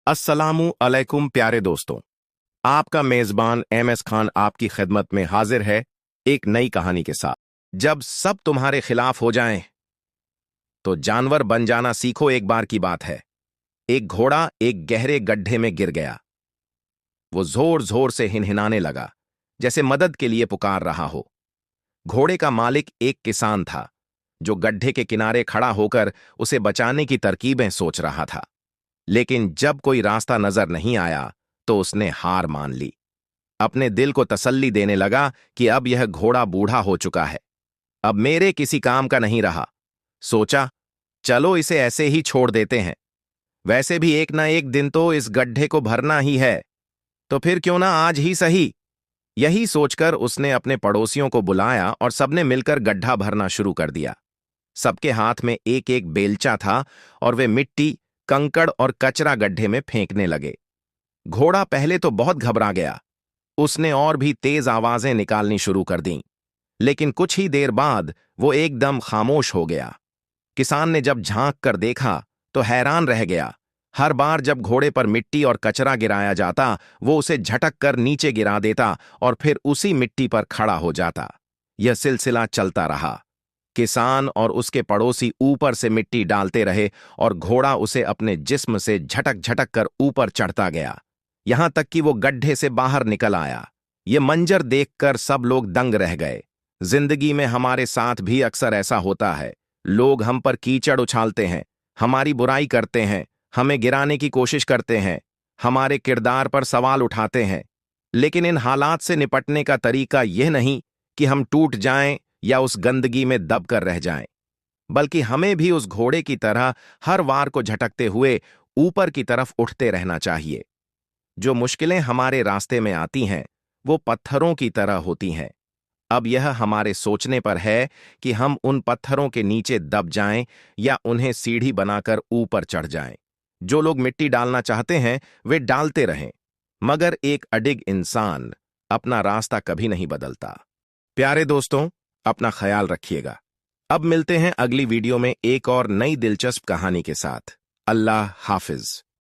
अस्सलामु अलैकुम प्यारे दोस्तों। आपका मेजबान MS खान आपकी खिदमत में हाजिर है एक नई कहानी के साथ। जब सब तुम्हारे खिलाफ हो जाएं, तो जानवर बन जाना सीखो। एक बार की बात है, एक घोड़ा एक गहरे गड्ढे में गिर गया। वो जोर जोर से हिनहिनाने लगा, जैसे मदद के लिए पुकार रहा हो। घोड़े का मालिक एक किसान था, जो गड्ढे के किनारे खड़ा होकर उसे बचाने की तरकीबें सोच रहा था। लेकिन जब कोई रास्ता नजर नहीं आया तो उसने हार मान ली। अपने दिल को तसल्ली देने लगा कि अब यह घोड़ा बूढ़ा हो चुका है, अब मेरे किसी काम का नहीं रहा। सोचा, चलो इसे ऐसे ही छोड़ देते हैं, वैसे भी एक ना एक दिन तो इस गड्ढे को भरना ही है, तो फिर क्यों ना आज ही सही। यही सोचकर उसने अपने पड़ोसियों को बुलाया और सबने मिलकर गड्ढा भरना शुरू कर दिया। सबके हाथ में एक एक बेलचा था और वे मिट्टी, कंकड़ और कचरा गड्ढे में फेंकने लगे। घोड़ा पहले तो बहुत घबरा गया। उसने और भी तेज आवाजें निकालनी शुरू कर दीं, लेकिन कुछ ही देर बाद वो एकदम खामोश हो गया। किसान ने जब झांक कर देखा तो हैरान रह गया। हर बार जब घोड़े पर मिट्टी और कचरा गिराया जाता, वो उसे झटक कर नीचे गिरा देता और फिर उसी मिट्टी पर खड़ा हो जाता। यह सिलसिला चलता रहा। किसान और उसके पड़ोसी ऊपर से मिट्टी डालते रहे और घोड़ा उसे अपने जिस्म से झटक झटक कर ऊपर चढ़ता गया, यहां तक कि वो गड्ढे से बाहर निकल आया। ये मंजर देखकर सब लोग दंग रह गए। जिंदगी में हमारे साथ भी अक्सर ऐसा होता है। लोग हम पर कीचड़ उछालते हैं, हमारी बुराई करते हैं, हमें गिराने की कोशिश करते हैं, हमारे किरदार पर सवाल उठाते हैं। लेकिन इन हालात से निपटने का तरीका यह नहीं कि हम टूट जाएं या उस गंदगी में दब कर रह जाएं, बल्कि हमें भी उस घोड़े की तरह हर वार को झटकते हुए ऊपर की तरफ उठते रहना चाहिए। जो मुश्किलें हमारे रास्ते में आती हैं, वो पत्थरों की तरह होती हैं। अब यह हमारे सोचने पर है कि हम उन पत्थरों के नीचे दब जाएं या उन्हें सीढ़ी बनाकर ऊपर चढ़ जाएं। जो लोग मिट्टी डालना चाहते हैं, वे डालते रहें, मगर एक अडिग इंसान अपना रास्ता कभी नहीं बदलता। प्यारे दोस्तों, अपना ख्याल रखिएगा। अब मिलते हैं अगली वीडियो में एक और नई दिलचस्प कहानी के साथ। अल्लाह हाफिज।